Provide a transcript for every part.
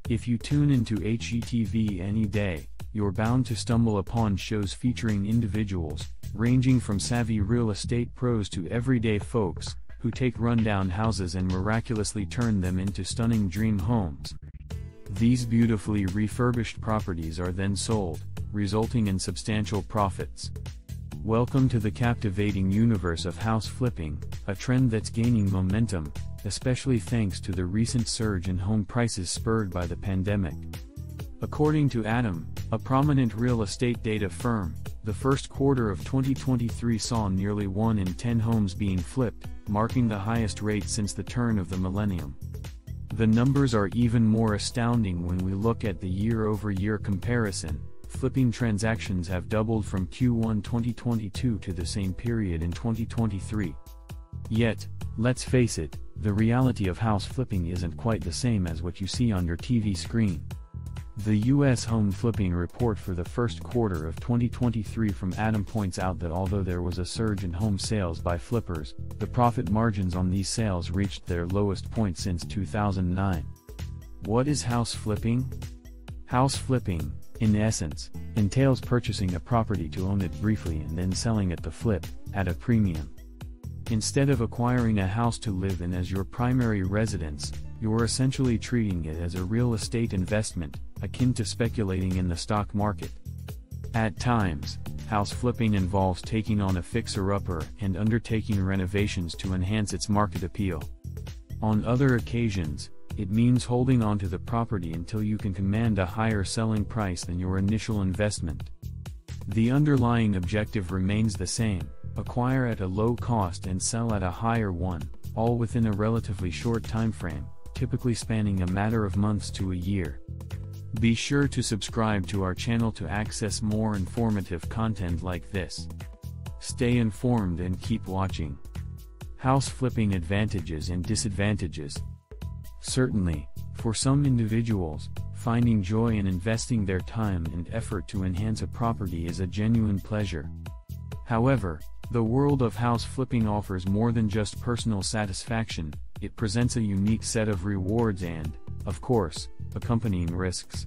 If you tune into HGTV any day, you're bound to stumble upon shows featuring individuals, ranging from savvy real estate pros to everyday folks, who take rundown houses and miraculously turn them into stunning dream homes. These beautifully refurbished properties are then sold, resulting in substantial profits. Welcome to the captivating universe of house flipping, a trend that's gaining momentum, especially thanks to the recent surge in home prices spurred by the pandemic. According to Adam, a prominent real estate data firm, the first quarter of 2023 saw nearly 1 in 10 homes being flipped, marking the highest rate since the turn of the millennium. The numbers are even more astounding when we look at the year-over-year comparison. Flipping transactions have doubled from Q1 2022 to the same period in 2023. Yet, let's face it, the reality of house flipping isn't quite the same as what you see on your TV screen. The U.S. Home Flipping Report for the first quarter of 2023 from Adam points out that although there was a surge in home sales by flippers, the profit margins on these sales reached their lowest point since 2009. What is house flipping? House flipping, in essence, entails purchasing a property to own it briefly and then selling it to flip, at a premium. Instead of acquiring a house to live in as your primary residence, you're essentially treating it as a real estate investment, akin to speculating in the stock market. At times, house flipping involves taking on a fixer-upper and undertaking renovations to enhance its market appeal. On other occasions, it means holding on to the property until you can command a higher selling price than your initial investment. The underlying objective remains the same: acquire at a low cost and sell at a higher one, all within a relatively short time frame, typically spanning a matter of months to a year. Be sure to subscribe to our channel to access more informative content like this. Stay informed and keep watching. House flipping advantages and disadvantages. Certainly, for some individuals, finding joy in investing their time and effort to enhance a property is a genuine pleasure. However, the world of house flipping offers more than just personal satisfaction. It presents a unique set of rewards and, of course, accompanying risks.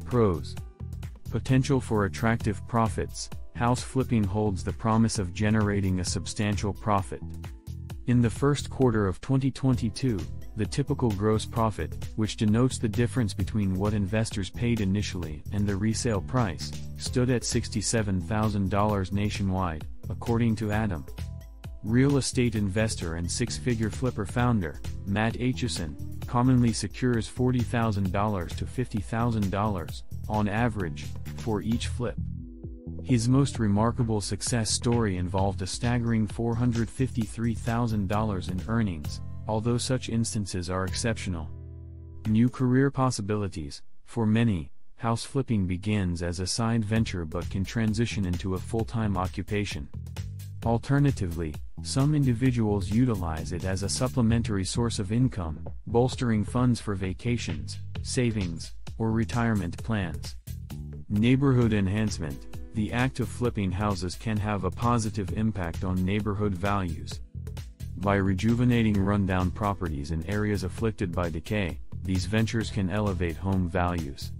Pros. Potential for attractive profits. House flipping holds the promise of generating a substantial profit. In the first quarter of 2022, the typical gross profit, which denotes the difference between what investors paid initially and the resale price, stood at $67,000 nationwide, according to Adam. Real estate investor and six-figure flipper founder, Matt Aitchison, commonly secures $40,000 to $50,000, on average, for each flip. His most remarkable success story involved a staggering $453,000 in earnings, although such instances are exceptional. New career possibilities. For many, house flipping begins as a side venture but can transition into a full-time occupation. Alternatively, some individuals utilize it as a supplementary source of income, bolstering funds for vacations, savings, or retirement plans. Neighborhood enhancement. The act of flipping houses can have a positive impact on neighborhood values. By rejuvenating rundown properties in areas afflicted by decay, these ventures can elevate home values.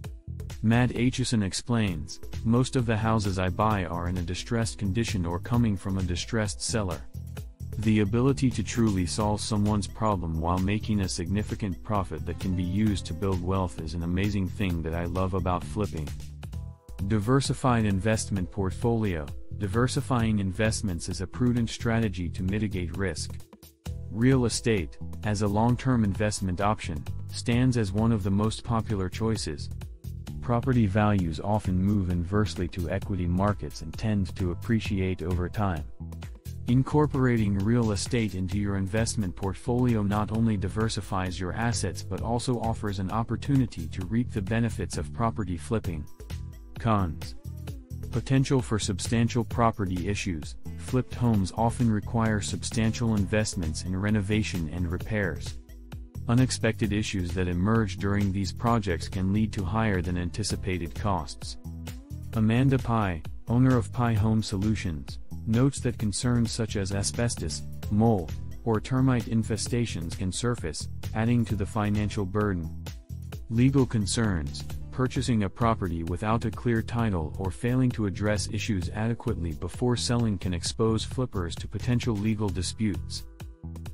Matt Aitchison explains, "Most of the houses I buy are in a distressed condition or coming from a distressed seller. The ability to truly solve someone's problem while making a significant profit that can be used to build wealth is an amazing thing that I love about flipping." Diversified investment portfolio. Diversifying investments is a prudent strategy to mitigate risk. Real estate, as a long-term investment option, stands as one of the most popular choices. Property values often move inversely to equity markets and tend to appreciate over time. Incorporating real estate into your investment portfolio not only diversifies your assets but also offers an opportunity to reap the benefits of property flipping. Cons. Potential for substantial property issues. Flipped homes often require substantial investments in renovation and repairs. Unexpected issues that emerge during these projects can lead to higher than anticipated costs. Amanda Pye, owner of Pye Home Solutions, notes that concerns such as asbestos, mold, or termite infestations can surface, adding to the financial burden. Legal concerns: purchasing a property without a clear title or failing to address issues adequately before selling can expose flippers to potential legal disputes.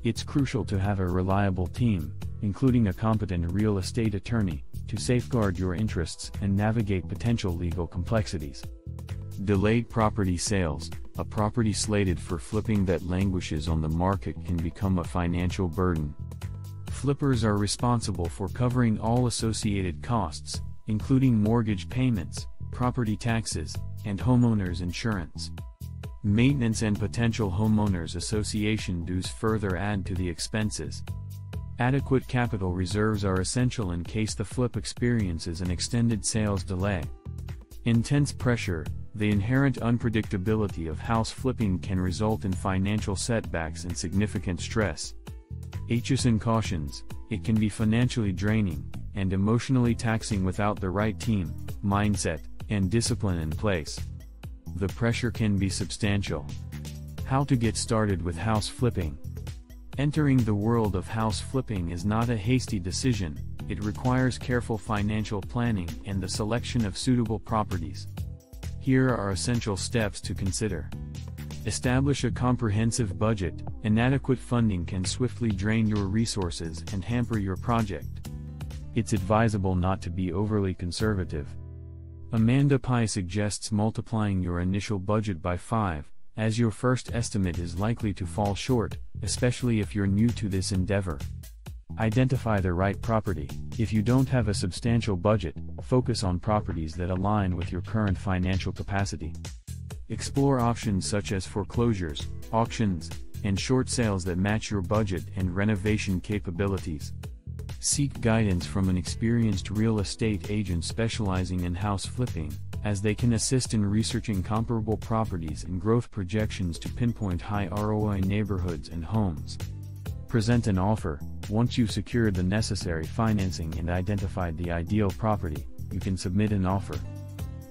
It's crucial to have a reliable team, including a competent real estate attorney, to safeguard your interests and navigate potential legal complexities. Delayed property sales: a property slated for flipping that languishes on the market can become a financial burden. Flippers are responsible for covering all associated costs, including mortgage payments, property taxes, and homeowners insurance. Maintenance and potential homeowners association dues further add to the expenses. Adequate capital reserves are essential in case the flip experiences an extended sales delay. Intense pressure: the inherent unpredictability of house flipping can result in financial setbacks and significant stress. HSN cautions: it can be financially draining and emotionally taxing without the right team, mindset, and discipline in place. The pressure can be substantial. How to get started with house flipping. Entering the world of house flipping is not a hasty decision. It requires careful financial planning and the selection of suitable properties. Here are essential steps to consider. Establish a comprehensive budget. Inadequate funding can swiftly drain your resources and hamper your project. It's advisable not to be overly conservative. Amanda Pye suggests multiplying your initial budget by 5, as your first estimate is likely to fall short, especially if you're new to this endeavor. Identify the right property. If you don't have a substantial budget, focus on properties that align with your current financial capacity. Explore options such as foreclosures, auctions, and short sales that match your budget and renovation capabilities. Seek guidance from an experienced real estate agent specializing in house flipping, as they can assist in researching comparable properties and growth projections to pinpoint high ROI neighborhoods and homes. Present an offer. Once you've secured the necessary financing and identified the ideal property, you can submit an offer.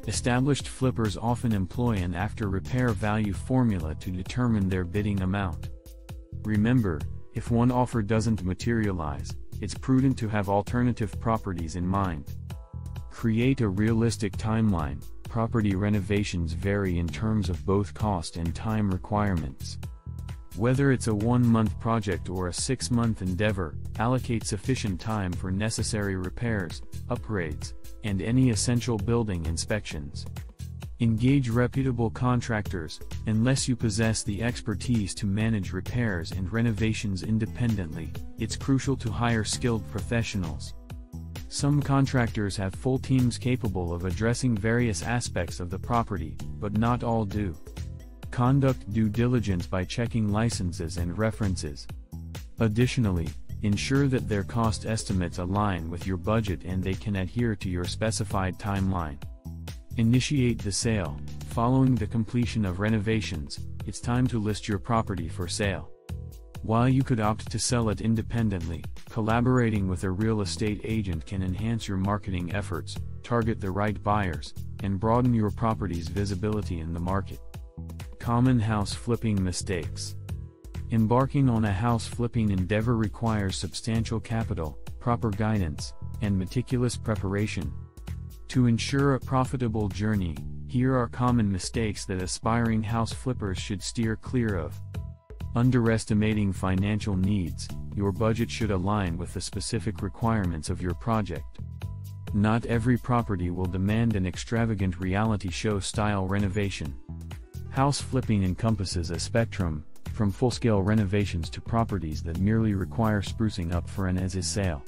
Established flippers often employ an after-repair value formula to determine their bidding amount. Remember, if one offer doesn't materialize, it's prudent to have alternative properties in mind. Create a realistic timeline. Property renovations vary in terms of both cost and time requirements. Whether it's a 1-month project or a 6-month endeavor, allocate sufficient time for necessary repairs, upgrades, and any essential building inspections. Engage reputable contractors. Unless you possess the expertise to manage repairs and renovations independently, it's crucial to hire skilled professionals. Some contractors have full teams capable of addressing various aspects of the property, but not all do. Conduct due diligence by checking licenses and references. Additionally, ensure that their cost estimates align with your budget and they can adhere to your specified timeline. Initiate the sale. Following the completion of renovations, it's time to list your property for sale. While you could opt to sell it independently, collaborating with a real estate agent can enhance your marketing efforts, target the right buyers, and broaden your property's visibility in the market. Common house flipping mistakes. Embarking on a house flipping endeavor requires substantial capital, proper guidance, and meticulous preparation. To ensure a profitable journey, here are common mistakes that aspiring house flippers should steer clear of. Underestimating financial needs. Your budget should align with the specific requirements of your project. Not every property will demand an extravagant reality show style renovation. House flipping encompasses a spectrum, from full-scale renovations to properties that merely require sprucing up for an as-is sale.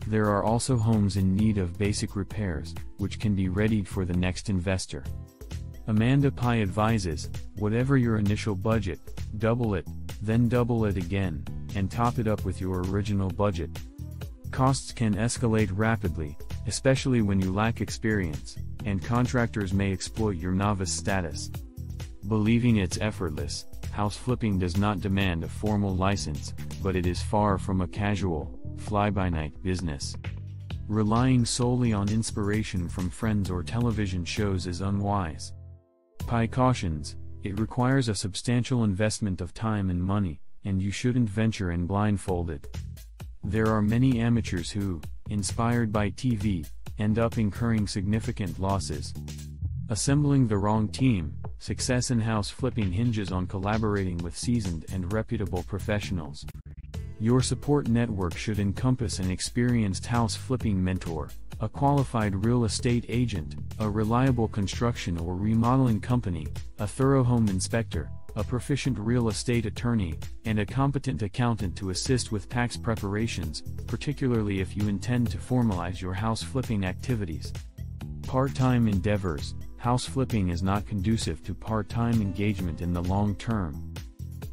There are also homes in need of basic repairs, which can be readied for the next investor. Amanda Pye advises, whatever your initial budget, double it, then double it again, and top it up with your original budget. Costs can escalate rapidly, especially when you lack experience, and contractors may exploit your novice status. Believing it's effortless, house flipping does not demand a formal license, but it is far from a casual, fly-by-night business. Relying solely on inspiration from friends or television shows is unwise. Pye cautions, it requires a substantial investment of time and money, and you shouldn't venture in blindfolded. There are many amateurs who, inspired by TV, end up incurring significant losses. Assembling the wrong team. Success in house flipping hinges on collaborating with seasoned and reputable professionals. Your support network should encompass an experienced house flipping mentor, a qualified real estate agent, a reliable construction or remodeling company, a thorough home inspector, a proficient real estate attorney, and a competent accountant to assist with tax preparations, particularly if you intend to formalize your house flipping activities. Part-time endeavors. House flipping is not conducive to part-time engagement in the long term.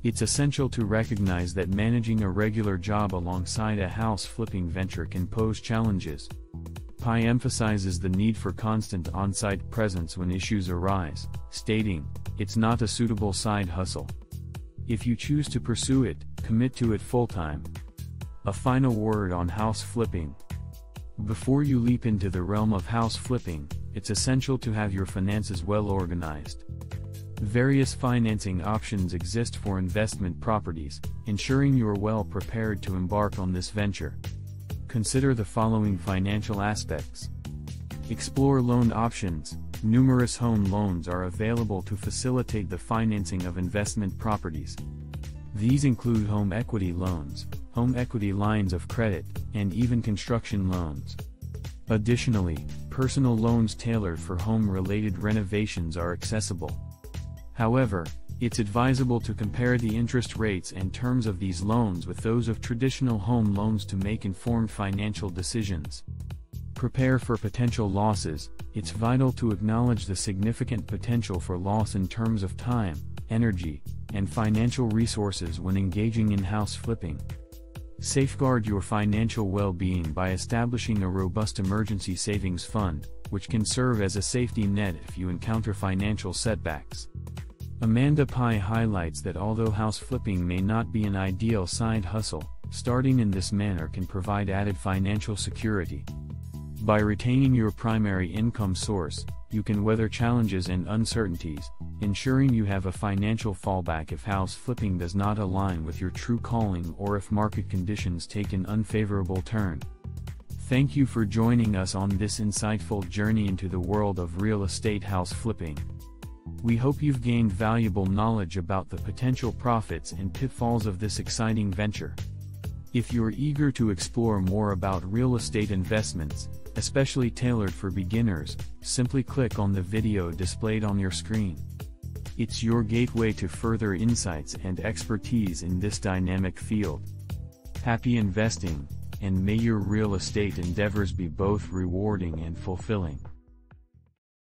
It's essential to recognize that managing a regular job alongside a house flipping venture can pose challenges. PI emphasizes the need for constant on-site presence when issues arise, stating, "It's not a suitable side hustle. If you choose to pursue it, commit to it full-time." A final word on house flipping. Before you leap into the realm of house flipping, it's essential to have your finances well organized. Various financing options exist for investment properties, ensuring you're well prepared to embark on this venture. Consider the following financial aspects. Explore loan options. Numerous home loans are available to facilitate the financing of investment properties. These include home equity loans, home equity lines of credit, and even construction loans. Additionally, personal loans tailored for home-related renovations are accessible. However, it's advisable to compare the interest rates and terms of these loans with those of traditional home loans to make informed financial decisions. Prepare for potential losses. It's vital to acknowledge the significant potential for loss in terms of time, energy, and financial resources when engaging in house flipping. Safeguard your financial well-being by establishing a robust emergency savings fund, which can serve as a safety net if you encounter financial setbacks. Amanda Pai highlights that although house flipping may not be an ideal side hustle, starting in this manner can provide added financial security. By retaining your primary income source, you can weather challenges and uncertainties, ensuring you have a financial fallback if house flipping does not align with your true calling or if market conditions take an unfavorable turn. Thank you for joining us on this insightful journey into the world of real estate house flipping. We hope you've gained valuable knowledge about the potential profits and pitfalls of this exciting venture. If you're eager to explore more about real estate investments, especially tailored for beginners, simply click on the video displayed on your screen. It's your gateway to further insights and expertise in this dynamic field. Happy investing, and may your real estate endeavors be both rewarding and fulfilling.